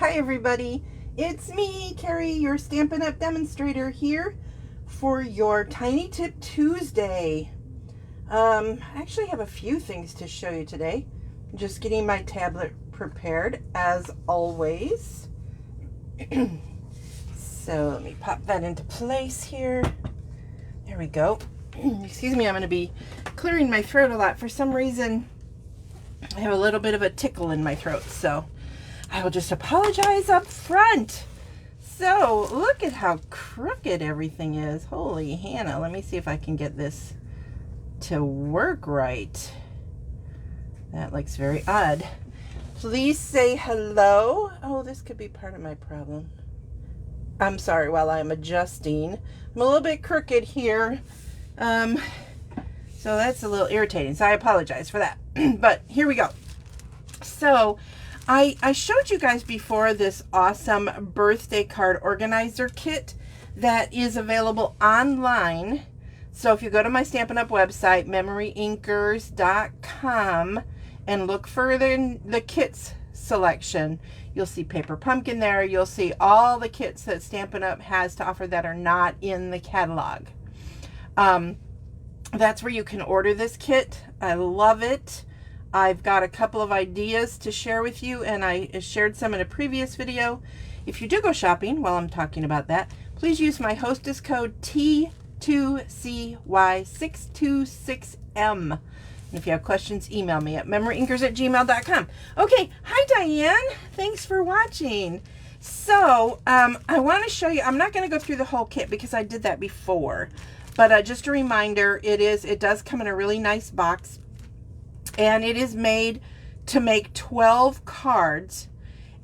Hi everybody, it's me, Carrie, your Stampin' Up! Demonstrator here for your Tiny Tip Tuesday. I actually have a few things to show you today. I'm just getting my tablet prepared as always. So let me pop that into place here. There we go. Excuse me, I'm going to be clearing my throat a lot. For some reason, I have a little bit of a tickle in my throat, so I will just apologize up front. So look at how crooked everything is. Holy Hannah, let me see if I can get this to work right. That looks very odd. Please say hello. Oh, this could be part of my problem. I'm sorry, while I'm adjusting. I'm a little bit crooked here. So that's a little irritating, so I apologize for that. But here we go. So I showed you guys before this awesome birthday card organizer kit that is available online. So if you go to my Stampin' Up! Website, MemoryINKers.com, and look further in the kits selection, you'll see Paper Pumpkin there. You'll see all the kits that Stampin' Up! Has to offer that are not in the catalog. That's where you can order this kit. I love it. I've got a couple of ideas to share with you, and I shared some in a previous video. If you do go shopping while I'm talking about that, please use my hostess code T2CY626M. And if you have questions, email me at MemoryINKers@gmail.com. Okay, hi Diane. Thanks for watching. So I want to show you, I'm not going to go through the whole kit because I did that before. But just a reminder, it does come in a really nice box, and it is made to make 12 cards,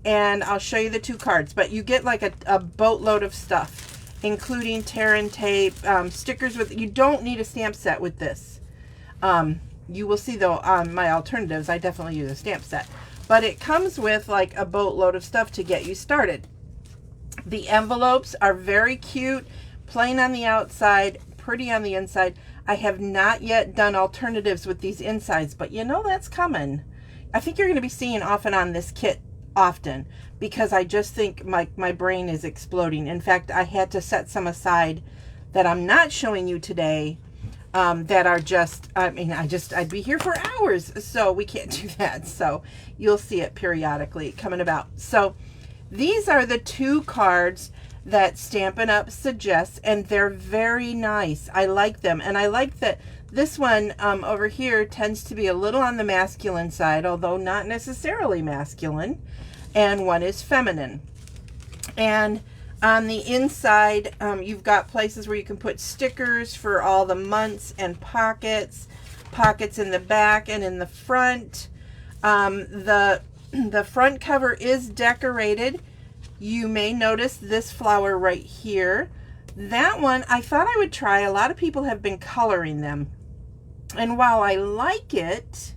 and I'll show you the 2 cards, but you get like a boatload of stuff, including tear and tape, stickers you don't need a stamp set with this. You will see though on my alternatives, I definitely use a stamp set, but it comes with like a boatload of stuff to get you started. The envelopes are very cute, plain on the outside, pretty on the inside. I have not yet done alternatives with these insides, but you know that's coming. I think you're going to be seeing off and on this kit often, because I just think my brain is exploding. In fact, I had to set some aside that I'm not showing you today, that are just, I mean, I'd be here for hours, so we can't do that. So you'll see it periodically coming about. So these are the 2 cards that Stampin' Up! Suggests, and they're very nice. I like them, and I like that this one over here tends to be a little on the masculine side, although not necessarily masculine, and one is feminine. And on the inside, you've got places where you can put stickers for all the months, and pockets in the back and in the front. The front cover is decorated. You may notice this flower right here. That one, I thought I would try. A lot of people have been coloring them. And while I like it,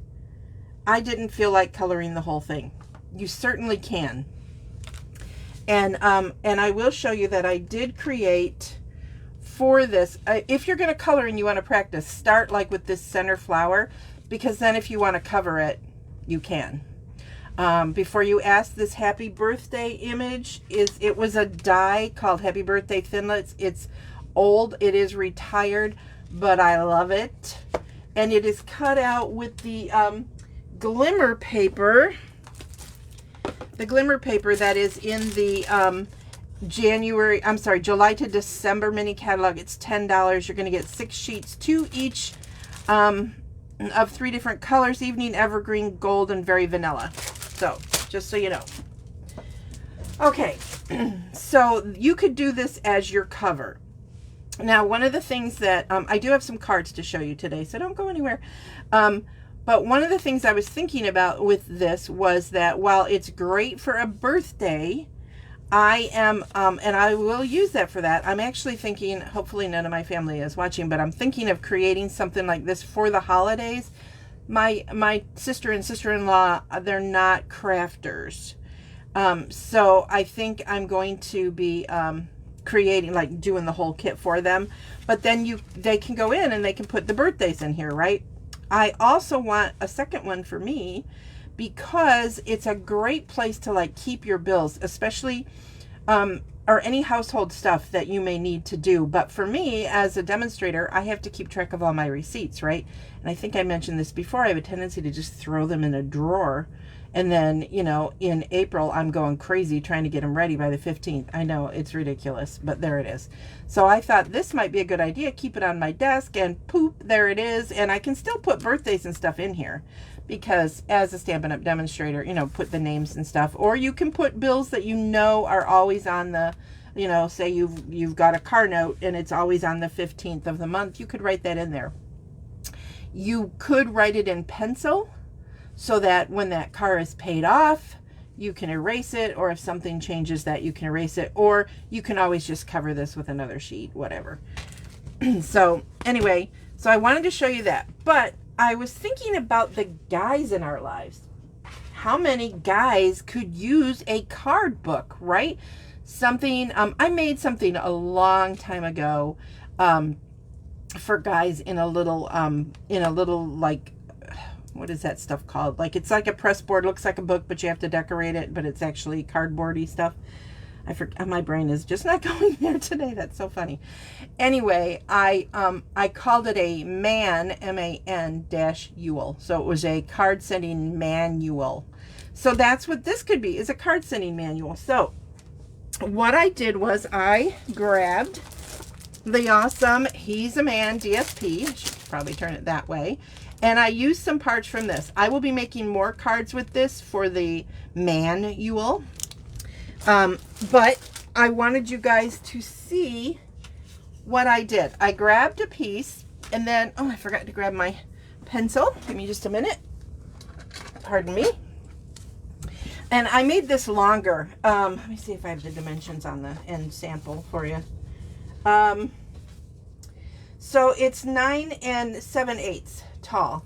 I didn't feel like coloring the whole thing. You certainly can. And I will show you that I did create for this. If you're going to color and you want to practice, start like with this center flower, because then if you want to cover it, you can. Before you ask, this happy birthday image it was a die called Happy Birthday Thinlits. It's old, it is retired, but I love it. And it is cut out with the glimmer paper. The glimmer paper that is in the July to December mini catalog. It's $10. You're going to get 6 sheets, 2 each, of 3 different colors: evening, evergreen, gold, and very vanilla. So, just so you know. Okay, so you could do this as your cover. Now, one of the things that, I do have some cards to show you today, so don't go anywhere. But one of the things I was thinking about with this was that while it's great for a birthday, I am, and I will use that for that, I'm actually thinking, hopefully none of my family is watching, but I'm thinking of creating something like this for the holidays. My sister and sister-in-law, they're not crafters. So I think I'm going to be creating, like doing the whole kit for them. But then they can go in and they can put the birthdays in here, right? I also want a second one for me because it's a great place to like keep your bills, especially or any household stuff that you may need to do. But for me, as a demonstrator, I have to keep track of all my receipts, right? And I think I mentioned this before. I have a tendency to just throw them in a drawer. And then, you know, in April, I'm going crazy trying to get them ready by the 15th. I know, it's ridiculous, but there it is. So I thought this might be a good idea. Keep it on my desk, and poop, there it is. And I can still put birthdays and stuff in here, because as a Stampin' Up! Demonstrator, you know, put the names and stuff. Or you can put bills that you know are always on the, you know, say you've got a car note and it's always on the 15th of the month. You could write that in there. You could write it in pencil, so that when that car is paid off, you can erase it, or if something changes that, you can erase it, or you can always just cover this with another sheet, whatever. So anyway, so I wanted to show you that, but I was thinking about the guys in our lives. How many guys could use a card book, right? Something, I made something a long time ago for guys in a little like, what is that stuff called? Like, it's like a press board, looks like a book, but you have to decorate it, but it's actually cardboardy stuff. I forget, my brain is just not going there today. That's so funny. Anyway, I called it a MAN, M-A-N-UL. So it was a card sending manual. So that's what this could be, is a card sending manual. So what I did was I grabbed the awesome He's a Man DSP. I should probably turn it that way. And I used some parts from this. I will be making more cards with this for the manual. But I wanted you guys to see what I did. I grabbed a piece, and then, oh, I forgot to grab my pencil. Give me just a minute. Pardon me. And I made this longer. Let me see if I have the dimensions on the end sample for you. So it's 9 7/8 tall.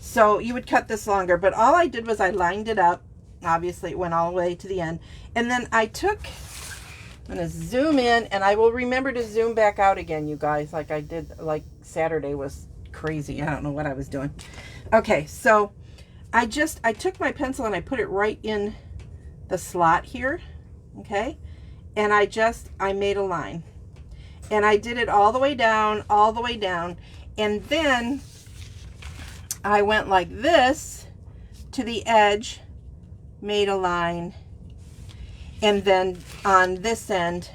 So you would cut this longer, but all I did was I lined it up. Obviously it went all the way to the end. And then I took, I'm going to zoom in, and I will remember to zoom back out again, you guys, like I did, like Saturday was crazy. I don't know what I was doing. Okay, so I took my pencil and I put it right in the slot here, okay? And I made a line. And I did it all the way down, and then I went like this to the edge, made a line, and then on this end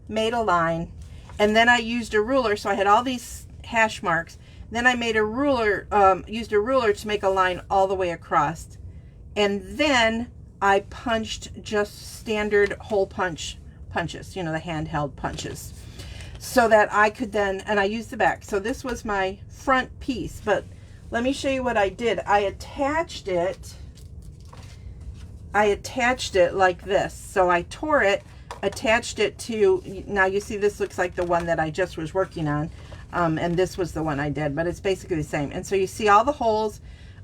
made a line, and then I used a ruler. So I had all these hash marks. Then I made a ruler, used a ruler to make a line all the way across, and then I punched just standard hole punches, you know, the handheld punches, so that I could then, and I used the back. So this was my front piece, but let me show you what I did. I attached it like this. So I tore it, attached it to, now you see this looks like the one that I just was working on, and this was the one I did, but it's basically the same. And so you see all the holes.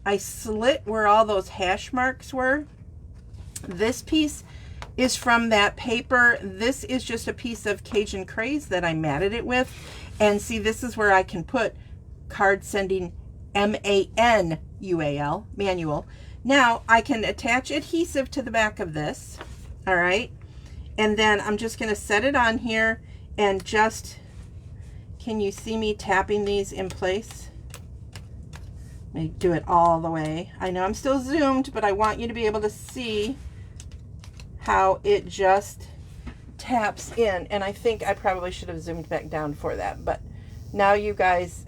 I slit where all those hash marks were. This piece is from that paper. This is just a piece of Cajun Craze that I matted it with. And see, this is where I can put card sending manual, manual. Now I can attach adhesive to the back of this. All right. And then I'm just going to set it on here and just, can you see me tapping these in place? Let me do it all the way. I know I'm still zoomed, but I want you to be able to see how it just taps in. And I think I probably should have zoomed back down for that, but now you guys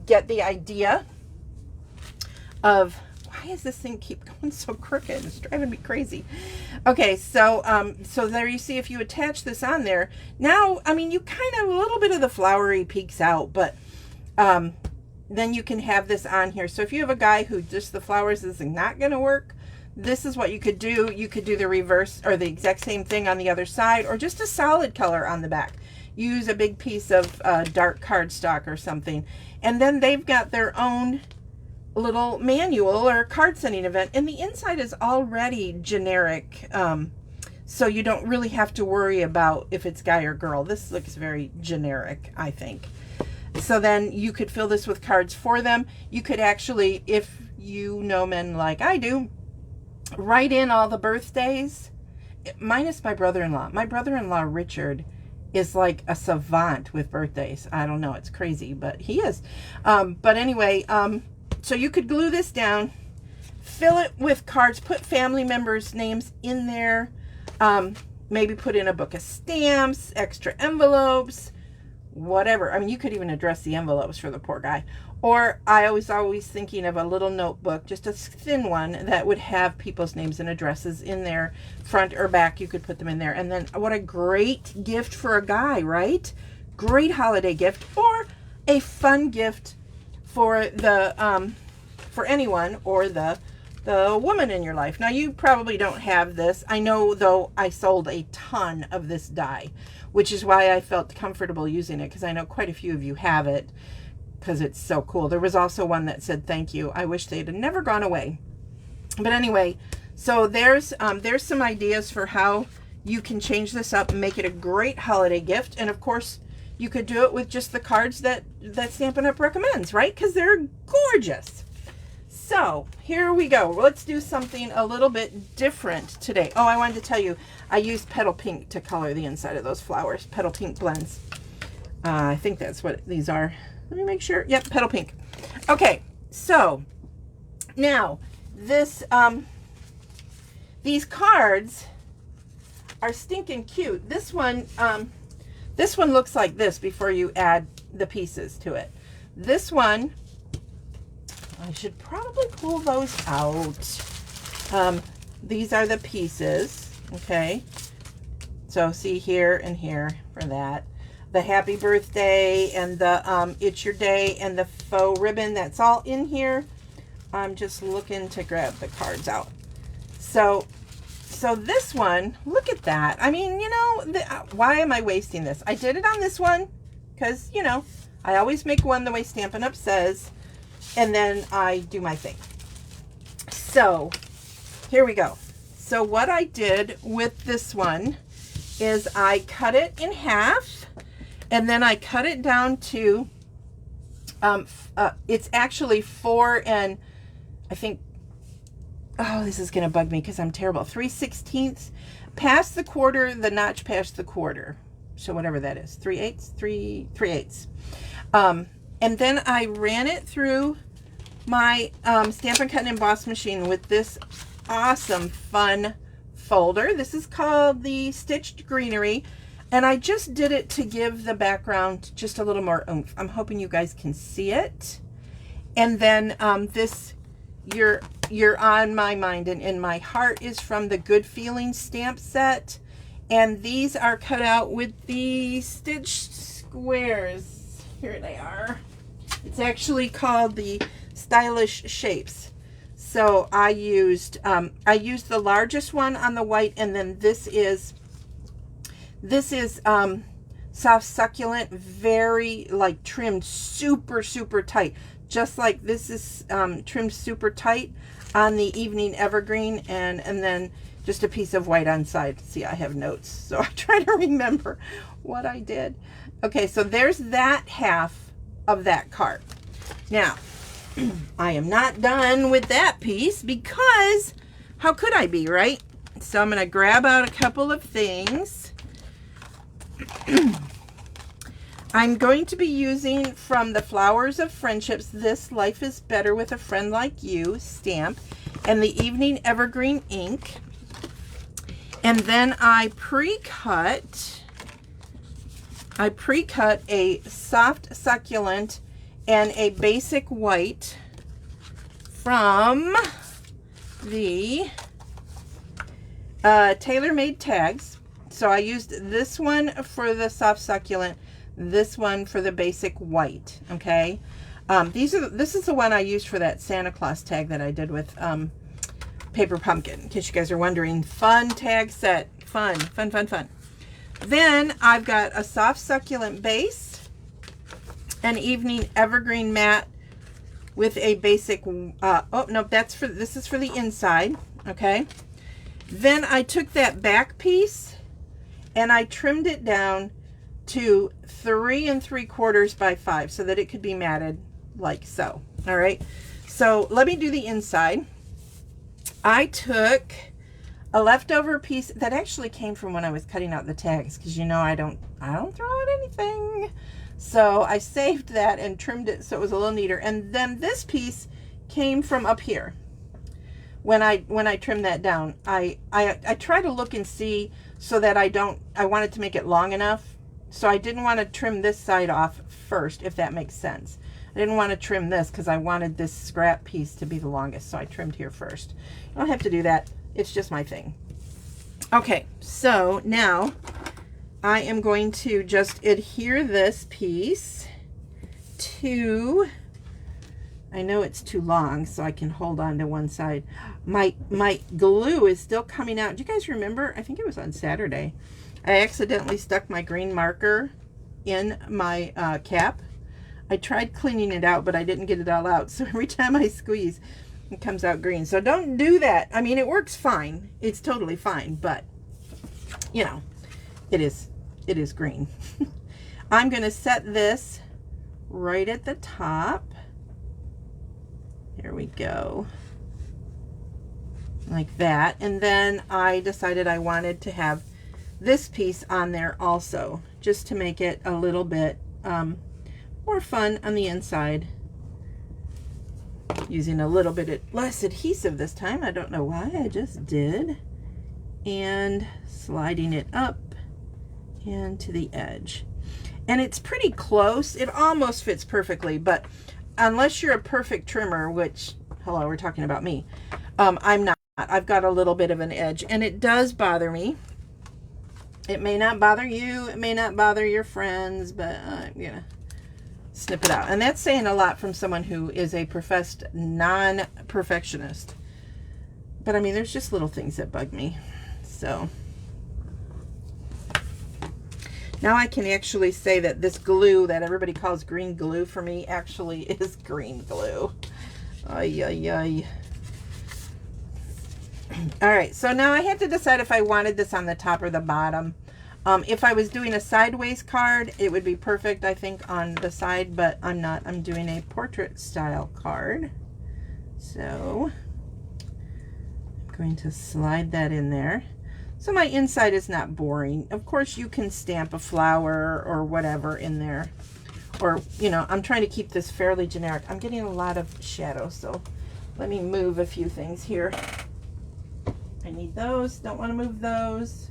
get the idea of, why does this thing keep going so crooked? It's driving me crazy. Okay, so so there you see, if you attach this on there, now, I mean, you kind of, a little bit of the flowery peeks out, but then you can have this on here. So if you have a guy who just the flowers is not going to work, this is what you could do. You could do the reverse or the exact same thing on the other side, or just a solid color on the back. Use a big piece of dark cardstock or something. And then they've got their own little manual or card sending event. And the inside is already generic. So you don't really have to worry about if it's guy or girl. This looks very generic, I think. So then you could fill this with cards for them. You could actually, if you know men like I do, write in all the birthdays, minus my brother-in-law. My brother-in-law, Richard, is like a savant with birthdays. I don't know, it's crazy, but he is. But anyway, so you could glue this down, fill it with cards, put family members' names in there, maybe put in a book of stamps, extra envelopes, whatever. I mean, you could even address the envelopes for the poor guy. Or I was always thinking of a little notebook, just a thin one, that would have people's names and addresses in there, front or back. You could put them in there. And then what a great gift for a guy, right? Great holiday gift, or a fun gift for the for anyone, or the woman in your life. Now, you probably don't have this. I know, though, I sold a ton of this die, which is why I felt comfortable using it, because I know quite a few of you have it, because it's so cool. There was also one that said thank you. I wish they'd have never gone away. But anyway, so there's some ideas for how you can change this up and make it a great holiday gift. And of course, you could do it with just the cards that Stampin' Up! Recommends, right? Because they're gorgeous. So here we go. Let's do something a little bit different today. Oh, I wanted to tell you, I used Petal Pink to color the inside of those flowers. Petal Pink blends. I think that's what these are. Let me make sure. Yep, Petal Pink. Okay, so now this these cards are stinking cute. This one looks like this before you add the pieces to it. This one, I should probably pull those out. These are the pieces, okay? So see here and here for that. The happy birthday and the it's your day and the faux ribbon, that's all in here. I'm just looking to grab the cards out. So this one, look at that. I mean, you know, why am I wasting this? I did it on this one because, you know, I always make one the way Stampin' Up! Says, and then I do my thing. So here we go. So what I did with this one is I cut it in half. And then I cut it down to, it's actually 4 and I think, oh, this is going to bug me because I'm terrible. 3/16 past the quarter, the notch past the quarter. So whatever that is, 3/8. And then I ran it through my Stampin' Cut and Emboss machine with this awesome, fun folder. This is called the Stitched Greenery. And I just did it to give the background just a little more oomph. I'm hoping you guys can see it. And then this, you're on my mind and in my heart, is from the Good Feeling stamp set. And these are cut out with the stitched squares. Here they are. It's actually called the Stylish Shapes. So I used the largest one on the white, and then this is soft succulent, very like trimmed super tight, just like this is trimmed super tight on the Evening Evergreen, and then just a piece of white on side. See, I have notes, so I try to remember what I did. Okay, so there's that half of that card. Now I am not done with that piece, because how could I be, right? So I'm going to grab out a couple of things. I'm going to be using from the Flowers of Friendships this Life is Better with a Friend Like You stamp and the Evening Evergreen ink. And then I pre-cut a soft succulent and a basic white from the Tailor-Made Tags. So I used this one for the soft succulent, this one for the basic white, okay? This is the one I used for that Santa Claus tag that I did with Paper Pumpkin, in case you guys are wondering. Fun tag set. Fun. Then I've got a soft succulent base, an Evening Evergreen matte with a basic, oh no, this is for the inside, okay? Then I took that back piece and I trimmed it down to 3 3/4 by 5 so that it could be matted like so. All right, so let me do the inside. I took a leftover piece that actually came from when I was cutting out the tags, because you know I don't throw out anything. So I saved that and trimmed it so it was a little neater. And then this piece came from up here. When I trimmed that down, I try to look and see so that I wanted to make it long enough. So I didn't want to trim this side off first, if that makes sense. I didn't want to trim this because I wanted this scrap piece to be the longest. So I trimmed here first. You don't have to do that. It's just my thing. Okay, so now I am going to just adhere this piece to, I know it's too long, so I can hold on to one side. My glue is still coming out. Do you guys remember? I think it was on Saturday. I accidentally stuck my green marker in my cap. I tried cleaning it out, but I didn't get it all out. So every time I squeeze, it comes out green. So don't do that. I mean, it works fine. It's totally fine, but you know, it is green. I'm going to set this right at the top. There we go. Like that. And then I decided I wanted to have this piece on there also, just to make it a little bit more fun on the inside. Using a little bit less adhesive this time. I don't know why, I just did. And sliding it up and to the edge. And it's pretty close. It almost fits perfectly, but unless you're a perfect trimmer, which, hello, we're talking about me, I'm not. I've got a little bit of an edge, and it does bother me. It may not bother you, it may not bother your friends, but I'm gonna snip it out. And that's saying a lot from someone who is a professed non-perfectionist. But I mean, there's just little things that bug me. So now I can actually say that this glue that everybody calls green glue for me actually is green glue. Ay, ay, ay. All right, so now I had to decide if I wanted this on the top or the bottom. If I was doing a sideways card, it would be perfect, I think, on the side, but I'm not. I'm doing a portrait style card. So I'm going to slide that in there. So my inside is not boring. Of course, you can stamp a flower or whatever in there. Or, you know, I'm trying to keep this fairly generic. I'm getting a lot of shadow, so let me move a few things here. I need those. Don't want to move those.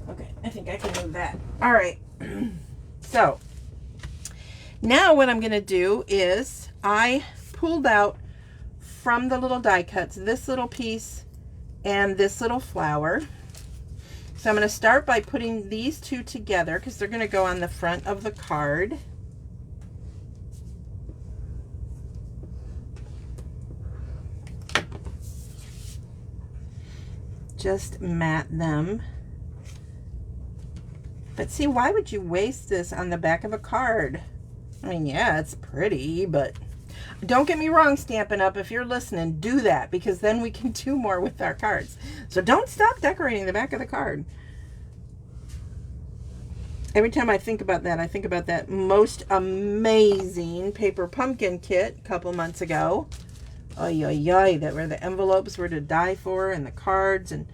Okay, I think I can move that. All right. So now what I'm going to do is I pulled out from the little die cuts this little piece and this little flower. So I'm going to start by putting these two together because they're going to go on the front of the card. Just mat them. But see, why would you waste this on the back of a card? I mean, yeah, it's pretty, but don't get me wrong, Stampin' Up! If you're listening, do that, because then we can do more with our cards. So don't stop decorating the back of the card. Every time I think about that, I think about that most amazing paper pumpkin kit a couple months ago. Ay, ay, ay, that where the envelopes were to die for, and the cards, and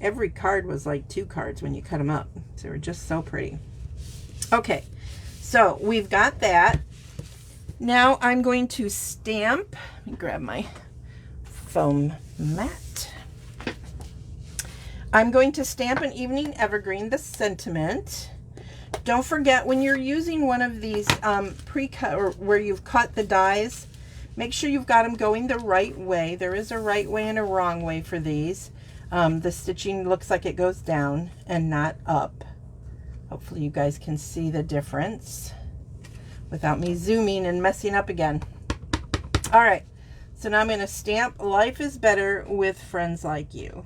every card was like 2 cards when you cut them up. So they were just so pretty. Okay, so we've got that. Now I'm going to stamp. Let me grab my foam mat. I'm going to stamp an Evening Evergreen, the sentiment. Don't forget, when you're using one of these pre-cut, or where you've cut the dies, make sure you've got them going the right way. There is a right way and a wrong way for these. The stitching looks like it goes down and not up. Hopefully you guys can see the difference without me zooming and messing up again. All right, so now I'm going to stamp Life is Better with Friends Like You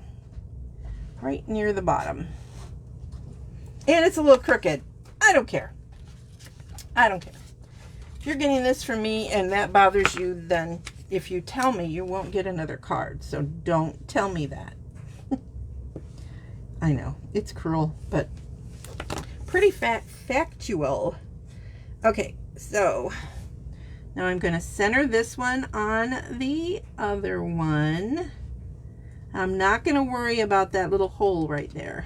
right near the bottom. And it's a little crooked. I don't care. I don't care. If you're getting this from me and that bothers you, then if you tell me, you won't get another card. So don't tell me that. I know, it's cruel, but pretty factual. Okay, so now I'm going to center this one on the other one. I'm not going to worry about that little hole right there.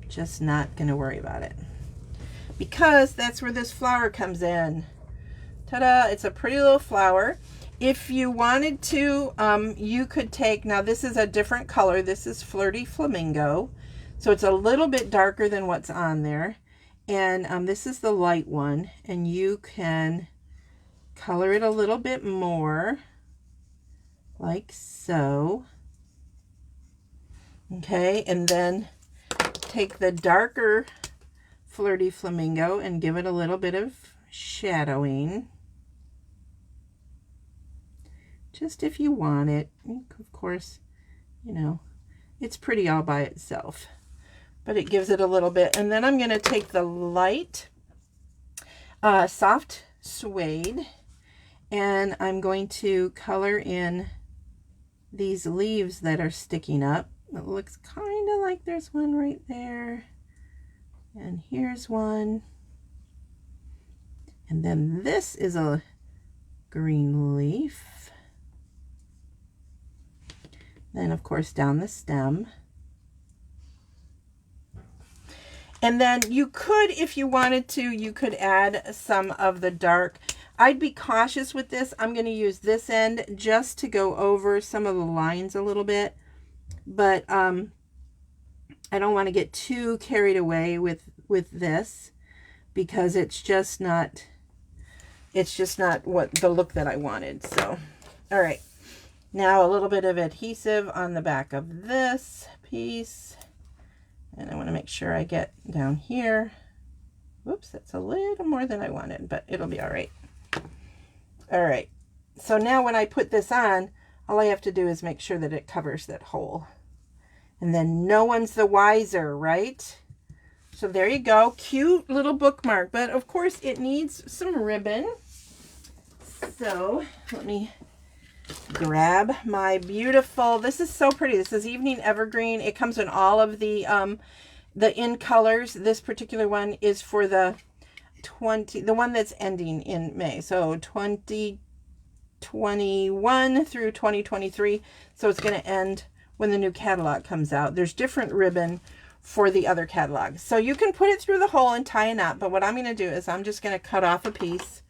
Just not going to worry about it. Because that's where this flower comes in. Ta-da! It's a pretty little flower. If you wanted to, you could take, now this is a different color. This is Flirty Flamingo. So it's a little bit darker than what's on there. And this is the light one. And you can color it a little bit more. Like so. Okay, and then take the darker Flirty Flamingo and give it a little bit of shadowing. Just if you want it. Of course, you know, it's pretty all by itself. But it gives it a little bit. And then I'm going to take the light soft suede, and I'm going to color in these leaves that are sticking up. It looks kind of like there's one right there. And here's one. And then this is a green leaf. Then, of course, down the stem. And then you could, if you wanted to, you could add some of the dark. I'd be cautious with this. I'm going to use this end just to go over some of the lines a little bit. But I don't want to get too carried away with this, because it's just not what the look that I wanted. So, all right. Now a little bit of adhesive on the back of this piece. And I want to make sure I get down here. Whoops, that's a little more than I wanted, but it'll be all right. All right. So now when I put this on, all I have to do is make sure that it covers that hole. And then no one's the wiser, right? So there you go. Cute little bookmark. But of course it needs some ribbon. So let me grab my beautiful, this is so pretty. This is Evening Evergreen. It comes in all of the in colors. This particular one is for the one that's ending in May. So 2021 through 2023. So it's going to end when the new catalog comes out. There's different ribbon for the other catalog. So you can put it through the hole and tie a knot. But what I'm going to do is I'm just going to cut off a piece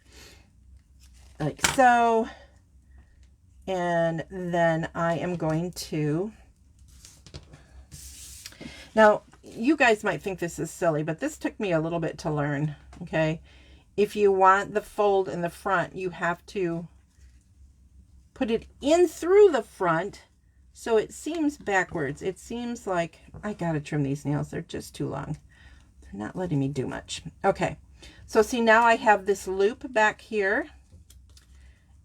like so. And then I am going to, now you guys might think this is silly, but this took me a little bit to learn, okay? If you want the fold in the front, you have to put it in through the front so it seems backwards. It seems like, I gotta trim these nails, they're just too long. They're not letting me do much. Okay, so see, now I have this loop back here.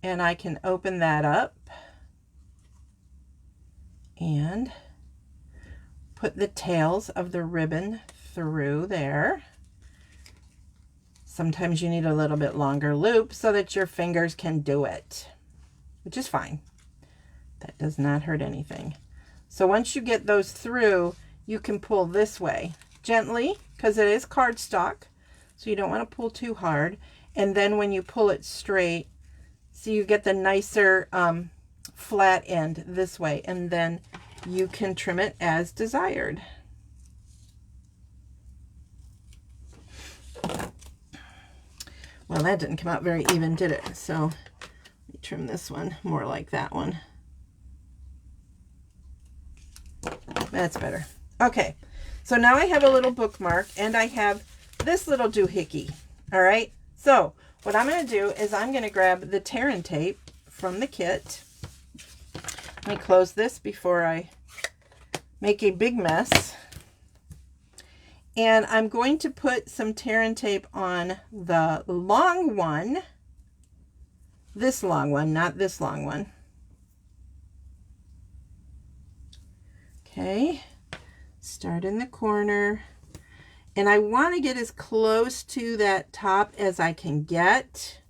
And I can open that up and put the tails of the ribbon through there. Sometimes you need a little bit longer loop so that your fingers can do it, which is fine. That does not hurt anything. So once you get those through, you can pull this way gently, because it is cardstock, so you don't want to pull too hard. And then when you pull it straight, so you get the nicer flat end this way, and then you can trim it as desired. Well, that didn't come out very even, did it? So let me trim this one more like that one. That's better. Okay, so now I have a little bookmark, and I have this little doohickey. All right, so what I'm going to do is I'm going to grab the tear and tape from the kit. Let me close this before I make a big mess. And I'm going to put some tear and tape on the long one. This long one, not this long one. Okay, start in the corner. And I want to get as close to that top as I can get.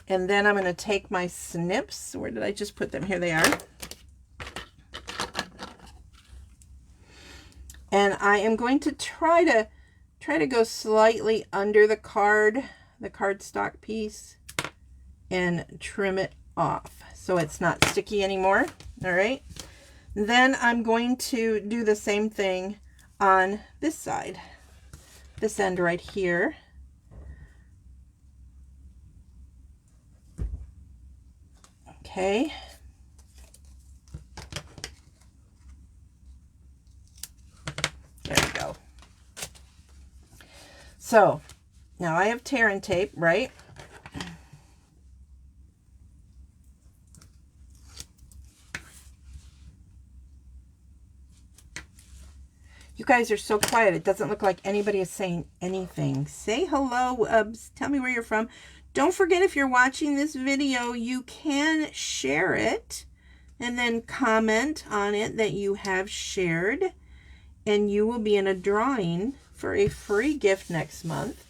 And then I'm going to take my snips. Where did I just put them? Here they are. And I am going to try to go slightly under the cardstock piece, and trim it off so it's not sticky anymore. All right. Then I'm going to do the same thing on this side, this end right here. Okay. There we go. So now I have tear and tape, right? You guys are so quiet. It doesn't look like anybody is saying anything. Say hello. Tell me where you're from. Don't forget, if you're watching this video, you can share it and then comment on it that you have shared, and you will be in a drawing for a free gift next month.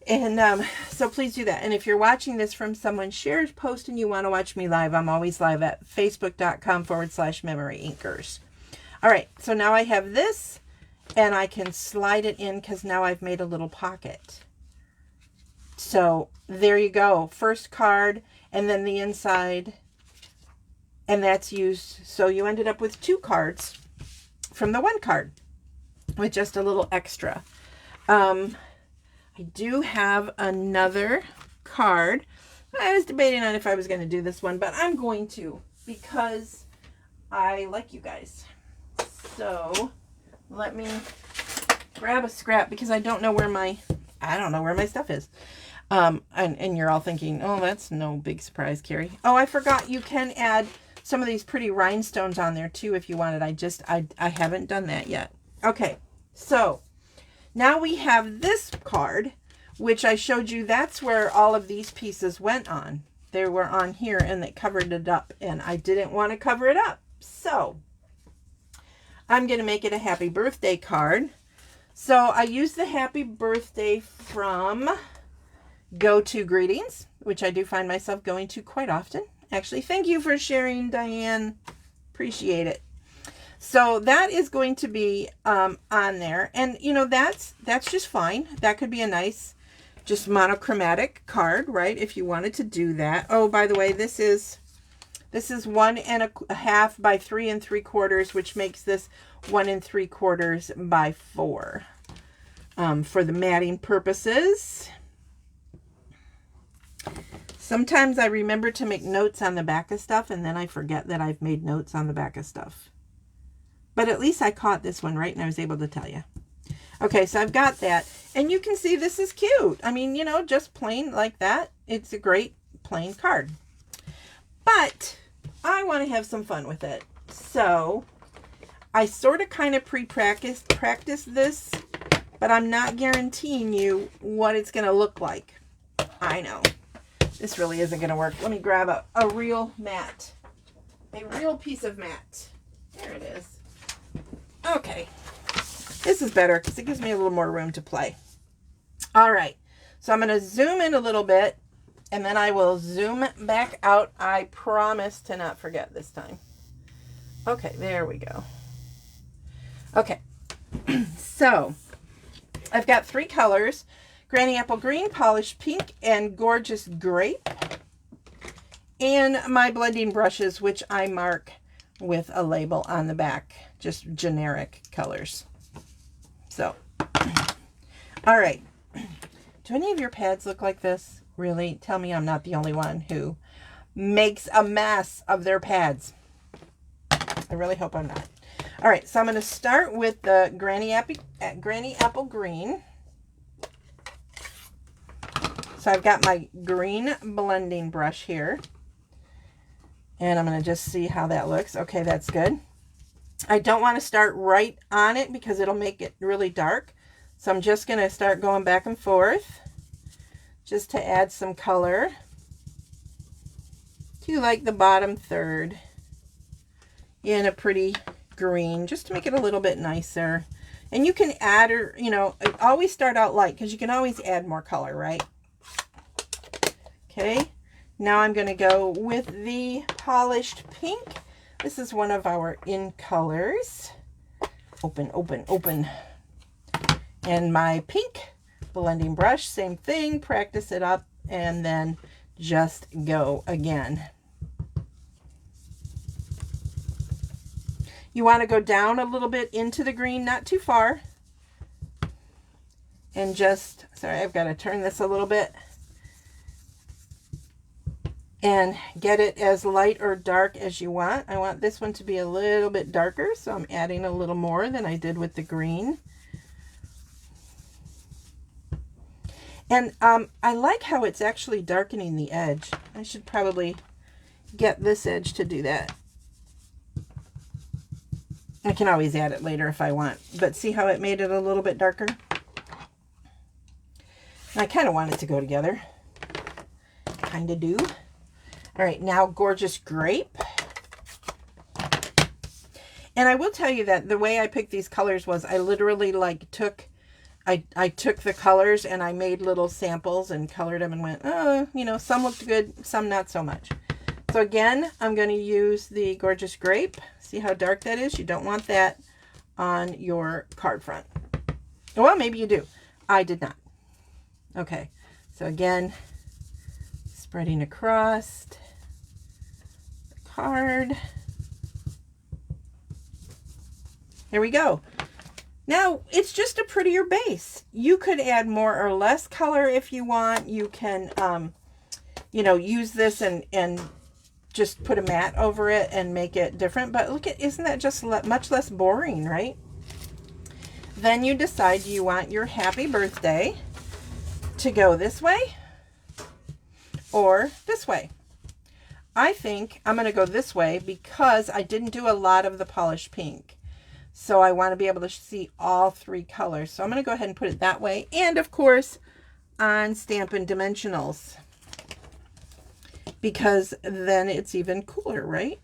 And so please do that. And if you're watching this from someone's shared post and you want to watch me live, I'm always live at facebook.com/MemoryINKers. All right, so now I have this, and I can slide it in because now I've made a little pocket. So there you go. First card, and then the inside, and that's used. So you ended up with 2 cards from the 1 card with just a little extra. I do have another card. I was debating on if I was going to do this one, but I'm going to because I like you guys. So let me grab a scrap because I don't know where my stuff is. And you're all thinking, oh, that's no big surprise, Carrie. Oh, I forgot you can add some of these pretty rhinestones on there too if you wanted. I haven't done that yet. Okay, so now we have this card, which I showed you. That's where all of these pieces went on. They were on here and they covered it up, and I didn't want to cover it up. So I'm going to make it a happy birthday card. So I used the happy birthday from Go To Greetings, which I do find myself going to quite often. Actually, thank you for sharing, Diane. Appreciate it. So that is going to be on there. And, you know, that's just fine. That could be a nice, just monochromatic card, right? If you wanted to do that. Oh, by the way, this is 1 1/2 by 3 3/4, which makes this 1 3/4 by 4 for the matting purposes. Sometimes I remember to make notes on the back of stuff, and then I forget that I've made notes on the back of stuff. But at least I caught this one right, and I was able to tell you. Okay, so I've got that. And you can see this is cute. I mean, you know, just plain like that. It's a great plain card. But I want to have some fun with it. So I sort of kind of practice this, but I'm not guaranteeing you what it's going to look like. I know. This really isn't going to work. Let me grab a real mat. A real piece of mat. There it is. Okay. This is better because it gives me a little more room to play. All right. So I'm going to zoom in a little bit, and then I will zoom back out. I promise to not forget this time. Okay, there we go. Okay. So I've got 3 colors: Granny Apple Green, Polished Pink, and Gorgeous Grape. And my blending brushes, which I mark with a label on the back, just generic colors. So, all right. Do any of your pads look like this? Really? Tell me I'm not the only one who makes a mess of their pads. I really hope I'm not. All right, so I'm going to start with the Granny Apple Green. So I've got my green blending brush here. And I'm going to just see how that looks. Okay, that's good. I don't want to start right on it because it'll make it really dark. So I'm just going to start going back and forth just to add some color to like the bottom third in a pretty green, just to make it a little bit nicer. And you can add, or you know, always start out light because you can always add more color, right? Okay, now I'm going to go with the Polished Pink. This is one of our in colors. Open, open, open. And my pink blending brush, same thing, practice it up, and then just go again. You want to go down a little bit into the green, not too far. And just, sorry, I've got to turn this a little bit. And get it as light or dark as you want. I want this one to be a little bit darker, so I'm adding a little more than I did with the green. And I like how it's actually darkening the edge. I should probably get this edge to do that. I can always add it later if I want, but see how it made it a little bit darker? And I kind of want it to go together. Kind of do. All right, now Gorgeous Grape. And I will tell you that the way I picked these colors was I literally like took the colors and I made little samples and colored them and went, oh, you know, some looked good, some not so much. So again, I'm going to use the Gorgeous Grape. See how dark that is? You don't want that on your card front. Well, maybe you do. I did not. Okay, so again, spreading across the card. There we go. Now, it's just a prettier base. You could add more or less color if you want. You can, you know, use this and just put a mat over it and make it different. But look at, isn't that just much less boring, right? Then you decide, do you want your happy birthday to go this way or this way? I think I'm going to go this way because I didn't do a lot of the polished pink. So I want to be able to see all three colors. So I'm going to go ahead and put it that way. And of course, on Stampin' Dimensionals, because then it's even cooler, right?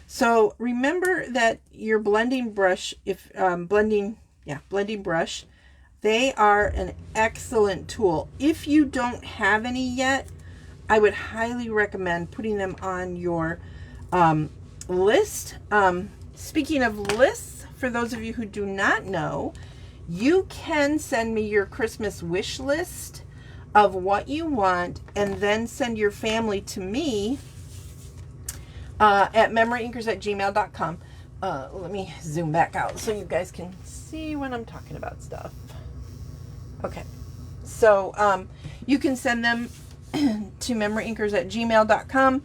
So remember that your blending brush, blending brush, they are an excellent tool. If you don't have any yet, I would highly recommend putting them on your list. Speaking of lists, for those of you who do not know, you can send me your Christmas wish list of what you want and then send your family to me at MemoryINKers@gmail.com. Let me zoom back out so you guys can see when I'm talking about stuff. Okay, so you can send them to MemoryINKers@gmail.com.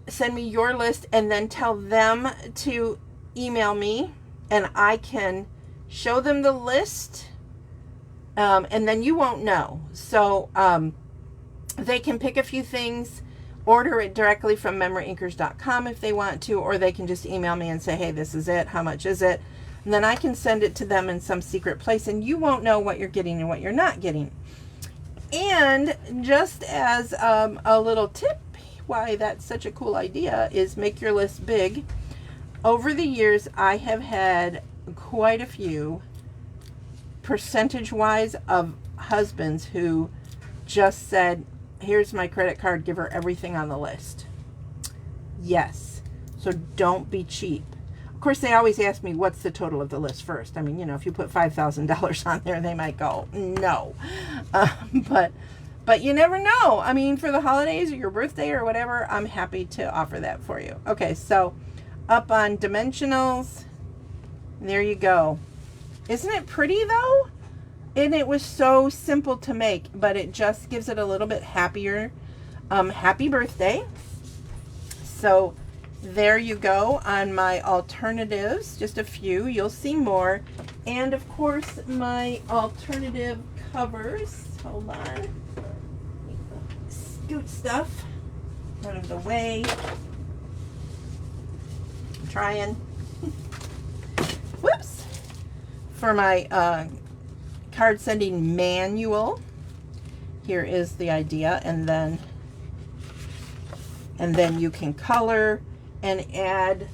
Send me your list and then tell them to email me, and I can show them the list, and then you won't know. So they can pick a few things, order it directly from MemoryINKers.com if they want to, or they can just email me and say, hey, this is it, how much is it? And then I can send it to them in some secret place, and you won't know what you're getting and what you're not getting. And just as a little tip, why that's such a cool idea is make your list big. Over the years, I have had quite a few, percentage-wise, of husbands who just said, here's my credit card, give her everything on the list. Yes, so don't be cheap. Of course, they always ask me, what's the total of the list first? I mean, you know, if you put $5,000 on there, they might go, no. But you never know. I mean, for the holidays or your birthday or whatever, I'm happy to offer that for you. Okay, so up on Dimensionals, there you go. Isn't it pretty though? And it was so simple to make, but it just gives it a little bit happier. Happy birthday. So there you go on my alternatives, just a few. You'll see more. And of course, my alternative covers. Hold on. Scoot stuff out of the way. I'm trying. Whoops. For my card sending manual, here is the idea, and then you can color and add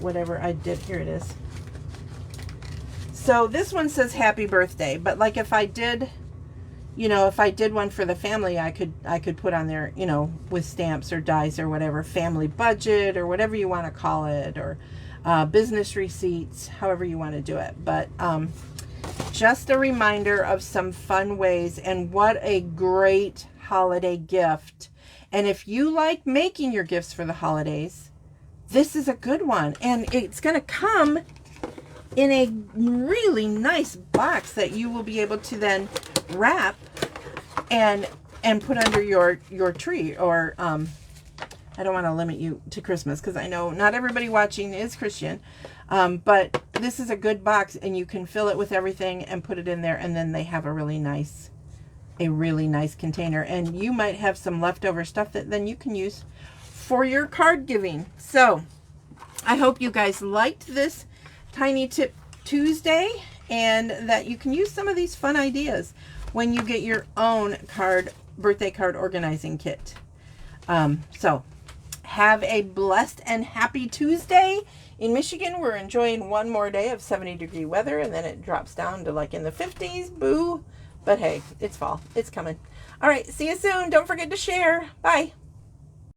whatever I did. Here it is. So this one says happy birthday, but like if I did, you know, if I did one for the family, I could put on there, you know, with stamps or dies or whatever, family budget or whatever you want to call it, or business receipts, however you want to do it. But just a reminder of some fun ways, and what a great holiday gift. And if you like making your gifts for the holidays, this is a good one. And it's going to come in a really nice box that you will be able to then wrap and put under your tree. Or I don't want to limit you to Christmas, because I know not everybody watching is Christian, but this is a good box, and you can fill it with everything and put it in there, and then they have a really nice container. And you might have some leftover stuff that then you can use for your card giving. So I hope you guys liked this Tiny Tip Tuesday, and that you can use some of these fun ideas when you get your own birthday card organizing kit. So have a blessed and happy Tuesday. In Michigan, we're enjoying one more day of 70-degree weather, and then it drops down to like in the 50s. Boo. But hey, it's fall. It's coming. All right. See you soon. Don't forget to share. Bye.